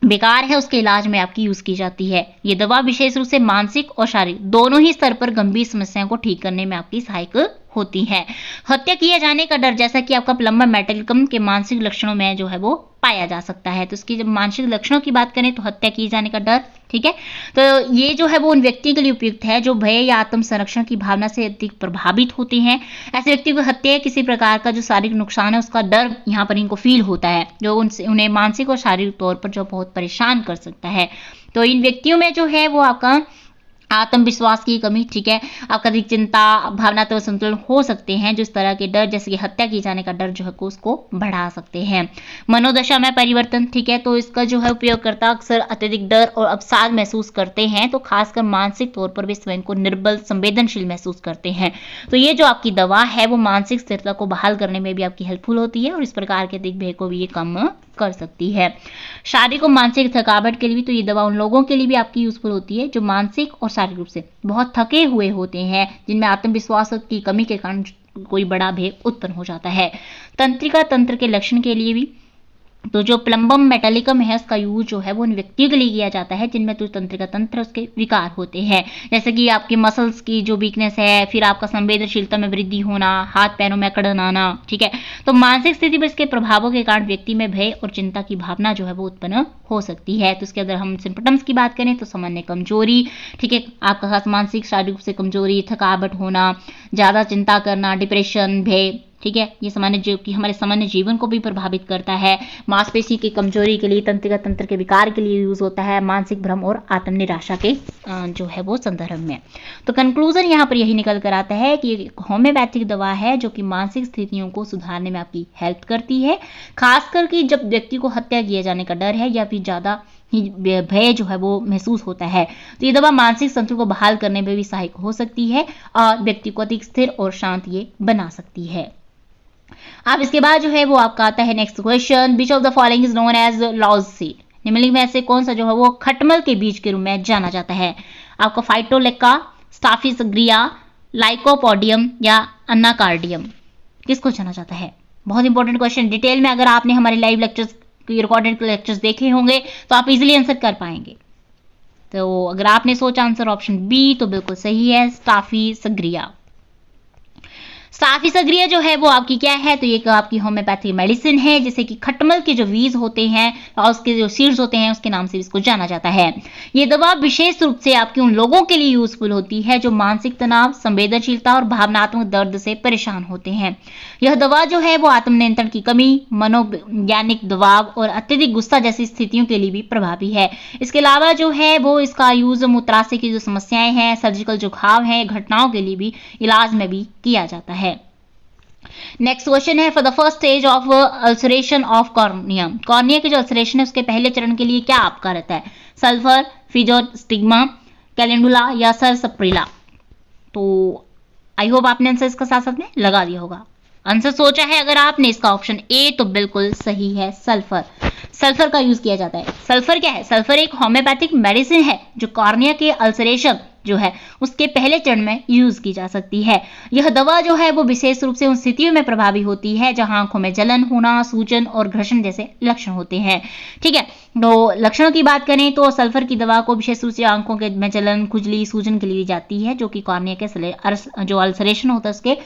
विकार है उसके इलाज में आपकी यूज की जाती है। ये दवा विशेष रूप से मानसिक और शारीरिक दोनों ही स्तर पर गंभीर समस्याओं को ठीक करने में आपकी सहायक होती है। हत्या किए जाने का डर, जैसा कि आपका प्लम्बम मेटालिकम के मानसिक लक्षणों में जो है वो पाया जा सकता है। तो इसकी जब मानसिक लक्षणों की बात करें तो हत्या किए जाने का डर, ठीक है, तो ये जो है वो उन व्यक्तियों के लिए उपयुक्त है जो भय या आत्म संरक्षण की भावना से अधिक प्रभावित होते हैं। ऐसे व्यक्तियों को हत्या या किसी प्रकार का जो शारीरिक नुकसान है उसका डर यहाँ पर इनको फील होता है, जो उन्हें मानसिक और शारीरिक तौर पर जो बहुत परेशान कर सकता है। तो इन व्यक्तियों में जो है वो आपका आत्मविश्वास की कमी, ठीक है, आपका अधिक चिंता, भावनात्मक संतुलन हो सकते हैं जो इस तरह के डर जैसे कि हत्या किए जाने का डर जो है उसको बढ़ा सकते हैं। मनोदशा में परिवर्तन, ठीक है, तो इसका जो है उपयोगकर्ता अक्सर अत्यधिक डर और अवसाद महसूस करते हैं, तो खासकर मानसिक तौर पर वे स्वयं को निर्बल, संवेदनशील महसूस करते हैं। तो ये जो आपकी दवा है वो मानसिक स्थिरता को बहाल करने में भी आपकी हेल्पफुल होती है और इस प्रकार के दिग्भय को भी ये कम कर सकती है। शारीरिक और मानसिक थकावट के लिए भी तो ये दवा उन लोगों के लिए भी आपकी यूजफुल होती है जो मानसिक और शारीरिक रूप से बहुत थके हुए होते हैं, जिनमें आत्मविश्वास की कमी के कारण कोई बड़ा भय उत्पन्न हो जाता है। तंत्रिका तंत्र के लक्षण के लिए भी तो जो प्लम्बम मेटालिकम है उसका यूज जो है वो उन व्यक्तियों के लिए किया जाता है जिनमें तो तंत्रिका तंत्र उसके विकार होते हैं, जैसे कि आपके मसल्स की जो वीकनेस है, फिर आपका संवेदनशीलता में वृद्धि होना, हाथ पैरों में अकड़न आना, ठीक है। तो मानसिक स्थिति पर इसके प्रभावों के कारण व्यक्ति में भय और चिंता की भावना जो है वो उत्पन्न हो सकती है। तो इसके अगर हम सिम्पटम्स की बात करें तो सामान्य कमजोरी, ठीक है, आपका खास मानसिक शारीरिक रूप से कमजोरी, थकावट होना, ज्यादा चिंता करना, डिप्रेशन, भय, ठीक है, ये सामान्य जो कि हमारे सामान्य जीवन को भी प्रभावित करता है। मांसपेशी की कमजोरी के लिए, तंत्रिका तंत्र के विकार के लिए यूज होता है, मानसिक भ्रम और आत्म निराशा के जो है वो संदर्भ में। तो कंक्लूजन यहाँ पर यही निकल कर आता है कि ये होम्योपैथिक दवा है जो कि मानसिक स्थितियों को सुधारने में आपकी हेल्प करती है, खासकर कि जब व्यक्ति को हत्या किए जाने का डर है या फिर ज्यादा भय जो है वो महसूस होता है। तो ये दवा मानसिक संतुलन को बहाल करने में भी सहायक हो सकती है और व्यक्ति को अधिक स्थिर और शांत ये बना सकती है। अब इसके बाद जो है वो आपका आता है next question, which of the following is known as lodge seed, निम्नलिखित में से कौन सा जो है वो खटमल के बीज के रूप में जाना जाता है? आपका फाइटोलेक्का, स्टाफिसग्रिया, लाइकोपोडियम या अनाकार्डियम, किसको जाना जाता है? बहुत इंपॉर्टेंट क्वेश्चन, डिटेल में अगर आपने हमारे लाइव लेक्चर्स रिकॉर्डेड लेक्चर्स देखे होंगे तो आप इजीली आंसर कर पाएंगे। तो अगर आपने सोचा आंसर ऑप्शन बी तो बिल्कुल सही है, स्टाफिसग्रिया। स्टाफिसग्रिया जो है वो आपकी क्या है? तो ये आपकी होम्योपैथिक मेडिसिन है जिसे कि खटमल के जो बीज होते हैं और उसके जो सीड्स होते हैं उसके नाम से इसको जाना जाता है। ये दवा विशेष रूप से आपकी उन लोगों के लिए यूजफुल होती है जो मानसिक तनाव, संवेदनशीलता और भावनात्मक दर्द से परेशान होते हैं। यह दवा जो है वो आत्मनियंत्रण की कमी, मनोवैज्ञानिक दबाव और अत्यधिक गुस्सा जैसी स्थितियों के लिए भी प्रभावी है। इसके अलावा जो है वो इसका यूज मूत्राशय की जो समस्याएं हैं, सर्जिकल जो घाव हैं, घटनाओं के लिए भी इलाज में भी किया जाता है। नेक्स्ट क्वेश्चन है, for the first stage of ulceration of cornea, cornea के जो अल्सरेशन है उसके पहले चरण के लिए क्या आपका रहता है? सल्फर, फिजोस्टिग्मा, कैलेंडुला या सरसप्रिला? तो आई होप आपने आंसर इसका साथ साथ में लगा दिया होगा। आंसर सोचा है अगर आपने इसका ऑप्शन ए तो बिल्कुल सही है, सल्फर। सल्फर का यूज किया जाता है। सल्फर क्या है? सल्फर एक होम्योपैथिक मेडिसिन है जो कॉर्निया के अल्सरेशन जो है उसके पहले चरण में यूज की जा सकती है। यह दवा जो है वो विशेष रूप से उन स्थितियों में प्रभावी होती है जहां आंखों में जलन होना, सूजन और घर्षण जैसे लक्षण होते हैं। ठीक है, तो लक्षणों की बात करें तो सल्फर की दवा को विशेष रूप से आंखों के में जलन, खुजली, सूजन के लिए दी जाती है जो कि कॉर्निया के जो अल्सरेशन होता है उसके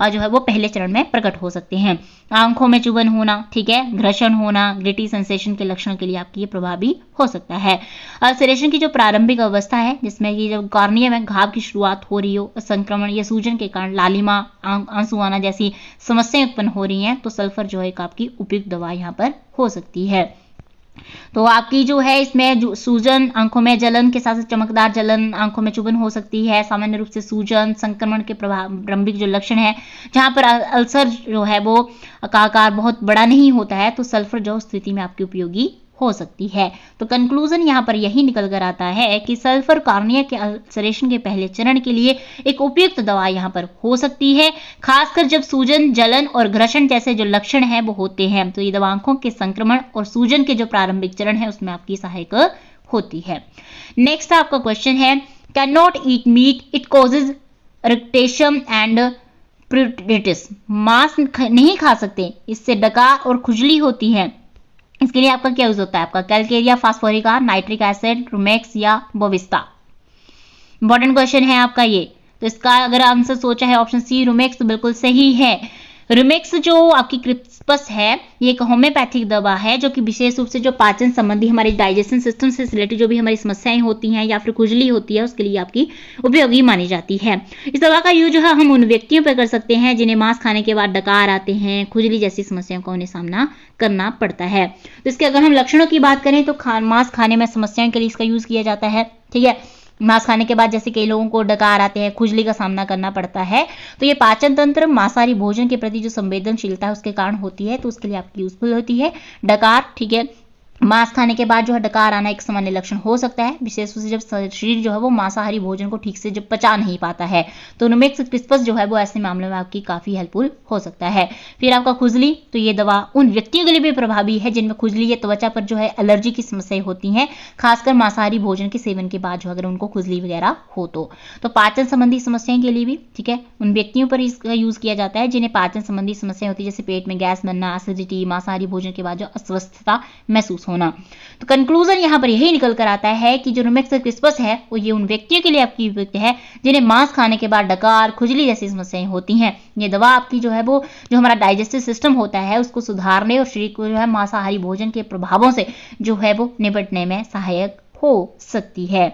जो है वो पहले चरण में प्रकट हो सकते हैं। आंखों में चुभन होना, ठीक है, घर्षण होना, ग्लिटी सेंसेशन के लक्षण के लिए आपकी ये प्रभावी हो सकता है। अल्सरेशन की जो प्रारंभिक अवस्था है जिसमें कि जब कॉर्निया में घाव की शुरुआत हो रही हो, संक्रमण या सूजन के कारण लालिमा, आंसू आना जैसी समस्याएं उत्पन्न हो रही हैं तो सल्फर जो है आपकी उपयुक्त दवा यहाँ पर हो सकती है। तो आपकी जो है इसमें जो सूजन, आंखों में जलन के साथ चमकदार जलन, आंखों में चुभन हो सकती है, सामान्य रूप से सूजन, संक्रमण के प्रारंभिक जो लक्षण है जहां पर अल्सर जो है वो का आकार बहुत बड़ा नहीं होता है तो सल्फर जो स्थिति में आपकी उपयोगी हो सकती है। तो कंक्लूजन यहाँ पर यही निकल कर आता है कि सल्फर कॉर्निया के अल्सरेशन के पहले चरण के लिए एक उपयुक्त दवा यहाँ पर हो सकती है, खासकर जब सूजन, जलन और घर्षण जैसे जो लक्षण हैं वो होते हैं तो ये दवा आंखों के संक्रमण और सूजन के जो प्रारंभिक चरण है उसमें आपकी सहायक होती है। नेक्स्ट आपका क्वेश्चन है, can not eat meat, it causes irritation and pruritus. मांस नहीं खा सकते, इससे डकार और खुजली होती है। इसके लिए आपका क्या यूज होता है? आपका कैलकेरिया फास्फोरिका, नाइट्रिक एसिड, रुमेक्स या बोविस्टा। इंपॉर्टेंट क्वेश्चन है आपका ये। तो इसका अगर आंसर सोचा है ऑप्शन सी रुमेक्स तो बिल्कुल सही है। रुमेक्स जो आपकी क्रिस्पस है ये एक होम्योपैथिक दवा है जो कि विशेष रूप से जो पाचन संबंधी हमारे डाइजेशन सिस्टम से रिलेटेड जो भी हमारी समस्याएं होती हैं या फिर खुजली होती है उसके लिए आपकी उपयोगी मानी जाती है। इस दवा का यूज है हम उन व्यक्तियों पर कर सकते हैं जिन्हें मांस खाने के बाद डकार आते हैं, खुजली जैसी समस्याओं का उन्हें सामना करना पड़ता है। तो इसके अगर हम लक्षणों की बात करें तो मांस खाने में समस्याओं के लिए इसका यूज किया जाता है। ठीक है, मांस खाने के बाद जैसे कई लोगों को डकार आते हैं, खुजली का सामना करना पड़ता है तो ये पाचन तंत्र मांसाहारी भोजन के प्रति जो संवेदनशीलता है उसके कारण होती है तो उसके लिए आपकी यूजफुल होती है डकार। ठीक है, मांस खाने के बाद जो है डकार आना एक सामान्य लक्षण हो सकता है, विशेष रूप से जब शरीर जो है वो मांसाहारी भोजन को ठीक से जब पचा नहीं पाता है तो रुमेक्स क्रिस्पस जो है वो ऐसे मामले में आपकी काफी हेल्पफुल हो सकता है। फिर आपका खुजली, तो ये दवा उन व्यक्तियों के लिए भी प्रभावी है जिनमें खुजली या त्वचा पर जो है एलर्जी की समस्याएं होती हैं, खासकर मांसाहारी भोजन के सेवन के बाद जो अगर उनको खुजली वगैरह हो तो पाचन संबंधी समस्याओं के लिए भी, ठीक है, उन व्यक्तियों पर इसका यूज किया जाता है जिन्हें पाचन संबंधी समस्याएं होती है जैसे पेट में गैस बनना, एसिडिटी, मांसाहारी भोजन के बाद जो अस्वस्थता महसूस होना। तो कंक्लूजन यहां पर यही निकल कर आता है कि जो रुमेक्स क्रिस्पस है वो ये उन व्यक्तियों के लिए आपकी उपयुक्त है जिन्हें मांस खाने के बाद डकार, खुजली जैसी समस्याएं होती हैं। ये दवा आपकी जो है वो जो हमारा डाइजेस्टिव सिस्टम होता है उसको सुधारने और शरीर को जो है मांसाहारी भोजन के प्रभावों से जो है वो निपटने में सहायक हो सकती है।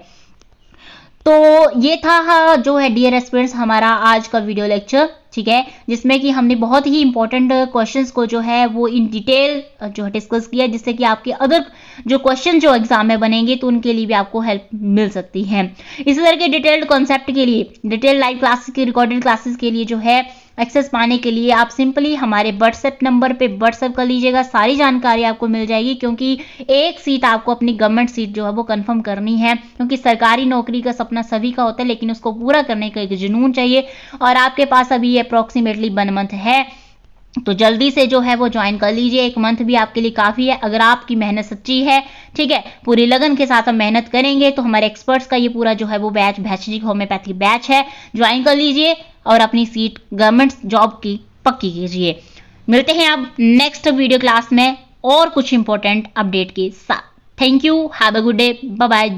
तो ये था जो है डियर एस्पिरेंट्स हमारा आज का वीडियो लेक्चर, ठीक है, जिसमें कि हमने बहुत ही इंपॉर्टेंट क्वेश्चंस को जो है वो इन डिटेल जो है डिस्कस किया जिससे कि आपके अदर जो क्वेश्चन जो एग्जाम में बनेंगे तो उनके लिए भी आपको हेल्प मिल सकती है। इसी तरह के डिटेल्ड कॉन्सेप्ट के लिए, डिटेल लाइव क्लासेस की रिकॉर्डेड क्लासेस के लिए जो है एक्सेस पाने के लिए आप सिंपली हमारे व्हाट्सएप नंबर पे व्हाट्सएप कर लीजिएगा, सारी जानकारी आपको मिल जाएगी क्योंकि एक सीट आपको अपनी गवर्नमेंट सीट जो है वो कंफर्म करनी है क्योंकि सरकारी नौकरी का सपना सभी का होता है लेकिन उसको पूरा करने का एक जुनून चाहिए और आपके पास अभी अप्रोक्सीमेटली 1 मंथ है तो जल्दी से जो है वो ज्वाइन कर लीजिए। 1 मंथ भी आपके लिए काफ़ी है अगर आपकी मेहनत सच्ची है, ठीक है, पूरी लगन के साथ हम मेहनत करेंगे तो हमारे एक्सपर्ट्स का ये पूरा जो है वो बैच भैचनिक होम्योपैथिक बैच है, ज्वाइन कर लीजिए और अपनी सीट गवर्नमेंट जॉब की पक्की कीजिए। मिलते हैं अब नेक्स्ट वीडियो क्लास में और कुछ इंपॉर्टेंट अपडेट के साथ। Thank you, have a good day, bye bye.